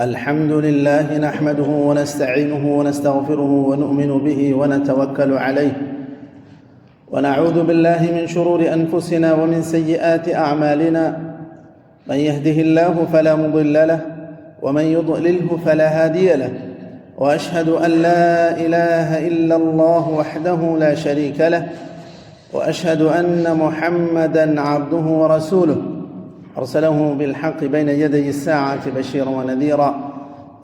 الحمد لله نحمده ونستعينه ونستغفره ونؤمن به ونتوكل عليه، ونعوذ بالله من شرور أنفسنا ومن سيئات أعمالنا. من يهده الله فلا مضل له، ومن يضلله فلا هادي له، وأشهد أن لا إله إلا الله وحده لا شريك له، وأشهد أن محمدًا عبده ورسوله أرسله بالحق بين يدي الساعة بشيرا ونذيرا.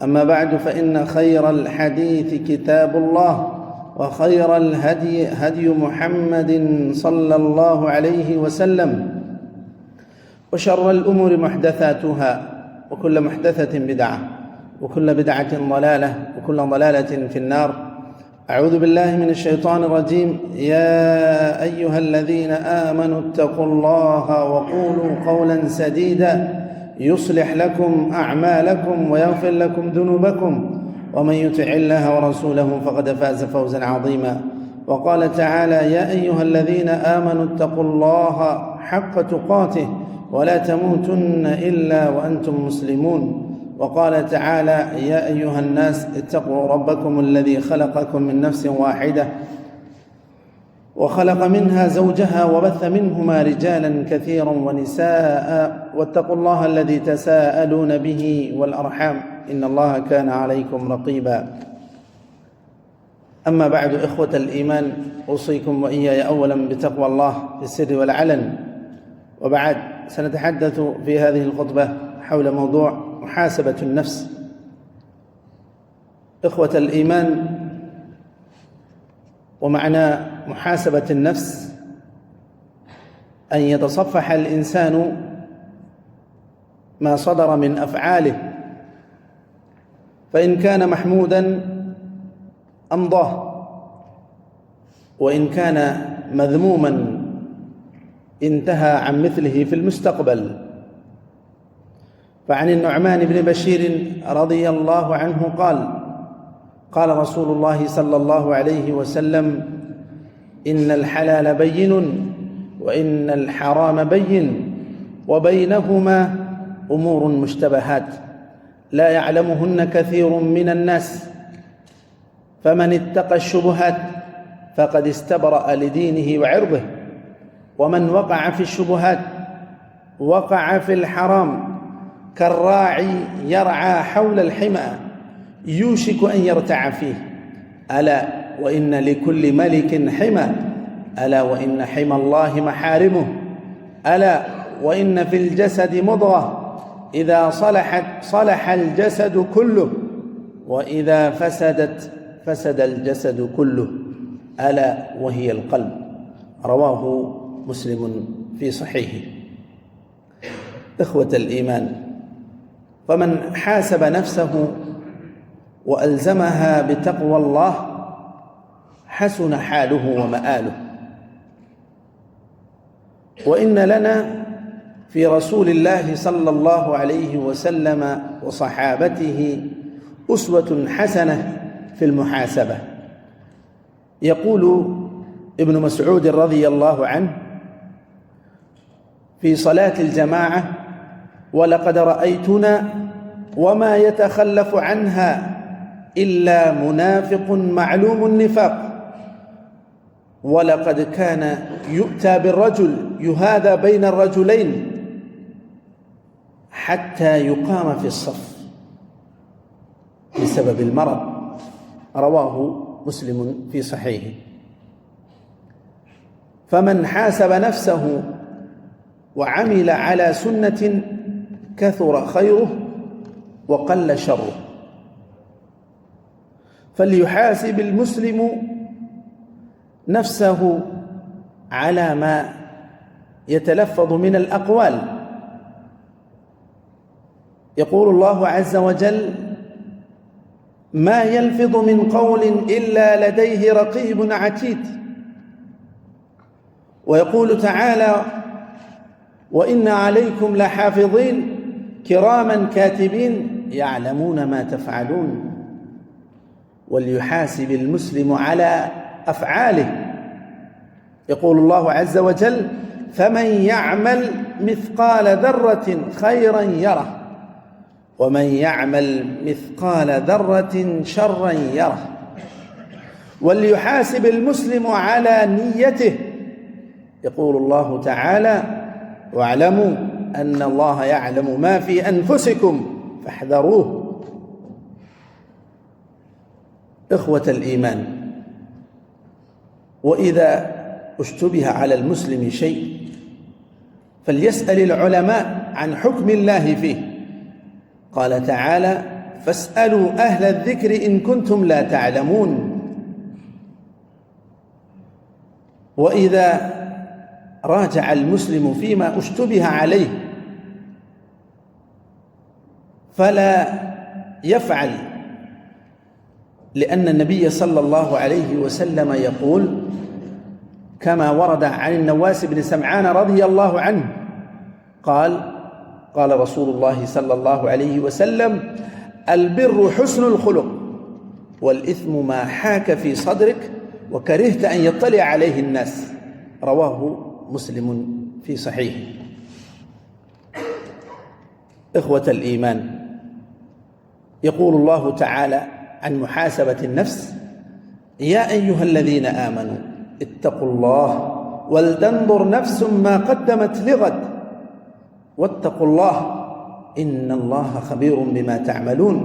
أما بعد، فإن خير الحديث كتاب الله، وخير الهدي هدي محمد صلى الله عليه وسلم، وشر الأمور محدثاتها، وكل محدثة بدعة، وكل بدعة ضلالة، وكل ضلالة في النار. أعوذ بالله من الشيطان الرجيم. يا أيها الذين آمنوا اتقوا الله وقولوا قولا سديدا يصلح لكم أعمالكم ويغفر لكم ذنوبكم، ومن يطع الله ورسوله فقد فاز فوزا عظيما. وقال تعالى: يا أيها الذين آمنوا اتقوا الله حق تقاته ولا تموتن إلا وأنتم مسلمون. وقال تعالى: يا أيها الناس اتقوا ربكم الذي خلقكم من نفس واحدة وخلق منها زوجها وبث منهما رجالا كثيرا ونساء، واتقوا الله الذي تساءلون به والأرحام، إن الله كان عليكم رقيبا. أما بعد، إخوة الإيمان، أوصيكم وإياي أولا بتقوى الله في السر والعلن. وبعد، سنتحدث في هذه الخطبة حول موضوع محاسبة النفس. إخوة الإيمان، ومعنى محاسبة النفس أن يتصفح الإنسان ما صدر من أفعاله، فإن كان محموداً أمضاه، وإن كان مذموماً انتهى عن مثله في المستقبل. فعن النعمان بن بشير رضي الله عنه قال رسول الله صلى الله عليه وسلم: إن الحلال بين وإن الحرام بين، وبينهما أمور مشتبهات لا يعلمهن كثير من الناس، فمن اتقى الشبهات فقد استبرأ لدينه وعرضه، ومن وقع في الشبهات وقع في الحرام، كالراعي يرعى حول الحمى يوشك أن يرتع فيه. ألا وإن لكل ملك حمى، ألا وإن حمى الله محارمه، ألا وإن في الجسد مضغة إذا صلحت صلح الجسد كله، وإذا فسدت فسد الجسد كله، ألا وهي القلب. رواه مسلم في صحيحه. إخوة الإيمان، فمن حاسب نفسه وألزمها بتقوى الله حسن حاله ومآله. وإن لنا في رسول الله صلى الله عليه وسلم وصحابته أسوة حسنة في المحاسبة. يقول ابن مسعود رضي الله عنه في صلاة الجماعة: ولقد رأيتنا وما يتخلف عنها إلا منافق معلوم النفاق، ولقد كان يؤتى بالرجل يهادى بين الرجلين حتى يقام في الصف بسبب المرض. رواه مسلم في صحيحه. فمن حاسب نفسه وعمل على سنة كثر خيره وقل شره. فليحاسب المسلم نفسه على ما يتلفظ من الأقوال. يقول الله عز وجل: ما يلفظ من قول إلا لديه رقيب عتيد. ويقول تعالى: وإن عليكم لحافظين كراما كاتبين يعلمون ما تفعلون. وليحاسب المسلم على أفعاله. يقول الله عز وجل: فمن يعمل مثقال ذرة خيرا يره ومن يعمل مثقال ذرة شرا يره وليحاسب المسلم على نيته. يقول الله تعالى: واعلموا أن الله يعلم ما في أنفسكم فاحذروه. إخوة الإيمان، وإذا اشتبه على المسلم شيء فليسأل العلماء عن حكم الله فيه. قال تعالى: فاسألوا أهل الذكر إن كنتم لا تعلمون. وإذا راجع المسلم فيما اشتبه عليه فلا يفعل، لأن النبي صلى الله عليه وسلم يقول كما ورد عن النواس بن سمعان رضي الله عنه قال رسول الله صلى الله عليه وسلم: البر حسن الخلق، والإثم ما حاك في صدرك وكرهت أن يطلع عليه الناس. رواه مسلم في صحيحه. إخوة الإيمان، يقول الله تعالى عن محاسبة النفس: يا أيها الذين آمنوا اتقوا الله ولتنظر نفس ما قدمت لغد واتقوا الله إن الله خبير بما تعملون.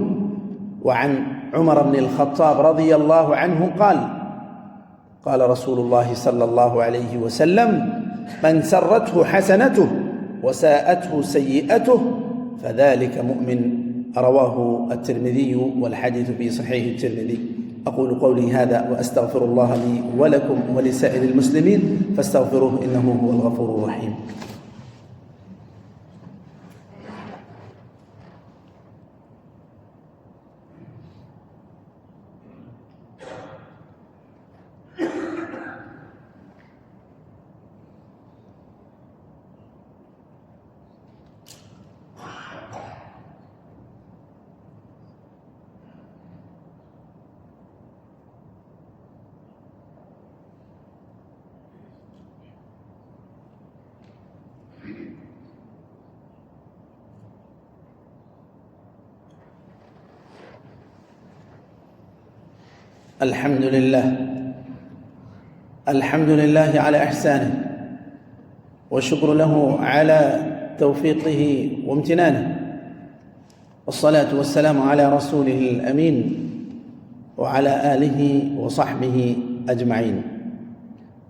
وعن عمر بن الخطاب رضي الله عنه قال رسول الله صلى الله عليه وسلم: من سرته حسنته وساءته سيئته فذلك مؤمن. رواه الترمذي والحديث في صحيح الترمذي. أقول قولي هذا وأستغفر الله لي ولكم ولسائر المسلمين فاستغفروه إنه هو الغفور الرحيم. الحمد لله على إحسانه، والشكر له على توفيقه وامتنانه، والصلاة والسلام على رسوله الأمين وعلى آله وصحبه أجمعين.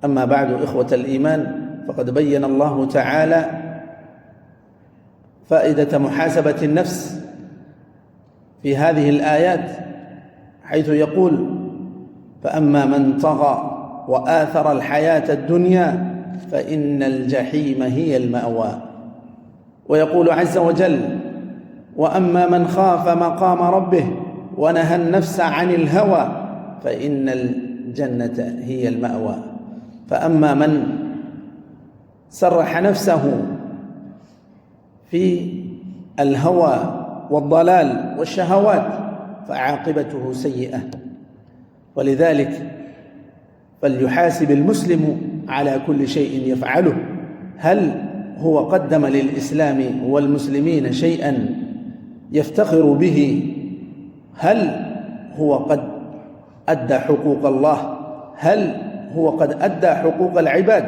أما بعد، إخوة الإيمان، فقد بين الله تعالى فائدة محاسبة النفس في هذه الآيات، حيث يقول: فأما من طغى وآثر الحياة الدنيا فإن الجحيم هي المأوى. ويقول عز وجل: وأما من خاف مقام ربه ونهى النفس عن الهوى فإن الجنة هي المأوى. فأما من سرح نفسه في الهوى والضلال والشهوات فعاقبته سيئة. ولذلك فليحاسب المسلم على كل شيء يفعله، هل هو قدم للإسلام والمسلمين شيئا يفتخر به؟ هل هو قد أدى حقوق الله؟ هل هو قد أدى حقوق العباد؟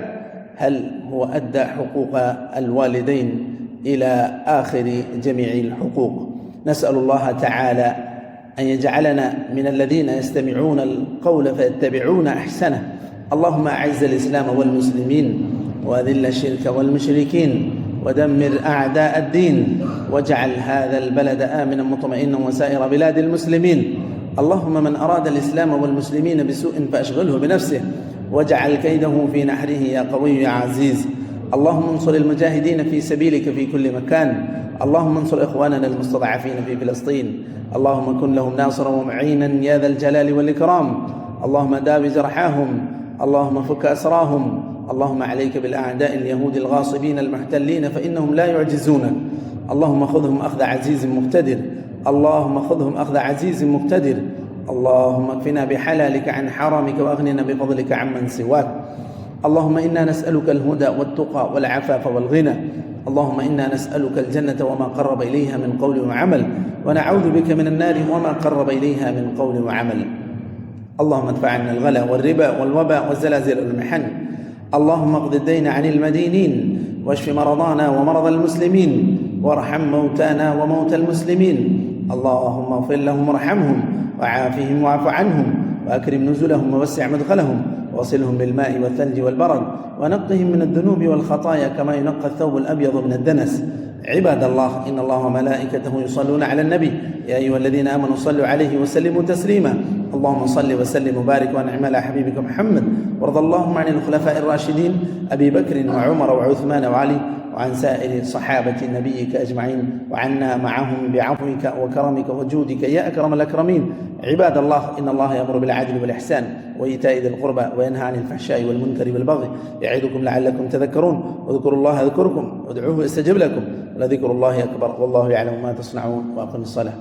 هل هو أدى حقوق الوالدين إلى آخر جميع الحقوق؟ نسأل الله تعالى أن يجعلنا من الذين يستمعون القول فيتبعون أحسنه. اللهم أعز الإسلام والمسلمين وأذل الشرك والمشركين ودمر أعداء الدين، واجعل هذا البلد آمنا مطمئنا وسائر بلاد المسلمين. اللهم من أراد الإسلام والمسلمين بسوء فأشغله بنفسه واجعل كيده في نحره يا قوي يا عزيز. اللهم انصر المجاهدين في سبيلك في كل مكان. اللهم انصر إخواننا المستضعفين في فلسطين. اللهم كن لهم ناصرا ومعينا يا ذا الجلال والإكرام. اللهم داوي جرحاهم، اللهم فك أسراهم. اللهم عليك بالأعداء اليهود الغاصبين المحتلين فإنهم لا يعجزونك. اللهم خذهم أخذ عزيز مقتدر. اللهم خذهم أخذ عزيز مقتدر. اللهم اكفنا بحلالك عن حرامك وأغننا بفضلك عمن سواك. اللهم إنا نسألك الهدى والتقى والعفاف والغنى. اللهم إنا نسألك الجنة وما قرب إليها من قول وعمل، ونعوذ بك من النار وما قرب إليها من قول وعمل. اللهم ادفع عنا الغلا والربا والوباء والزلازل والمحن. اللهم اقض الدين عن المدينين، واشف مرضانا ومرضى المسلمين، وارحم موتانا وموتى المسلمين. اللهم اغفر لهم وارحمهم وعافهم واعف عنهم، وأكرم نزلهم ووسع مدخلهم، وصلهم بالماء والثلج والبرد، ونقهم من الذنوب والخطايا كما ينقى الثوب الأبيض من الدنس. عباد الله، إن الله وملائكته يصلون على النبي، يا أيها الذين آمنوا صلوا عليه وسلموا تسليما. اللهم صل وسلم وبارك وانعم على حبيبك محمد، وارض اللهم عن الخلفاء الراشدين أبي بكر وعمر وعثمان وعلي، وعن سائر صحابة نبيك أجمعين، وعنا معهم بعفوك وكرمك وجودك يا أكرم الأكرمين. عباد الله، إن الله يأمر بالعدل والإحسان وإيتاء ذي القربى وينهى عن الفحشاء والمنكر والبغي يعظكم لعلكم تذكرون. واذكروا الله يذكركم وادعوه يستجب لكم، ولذكر الله أكبر، والله يعلم ما تصنعون. وأقم الصلاة.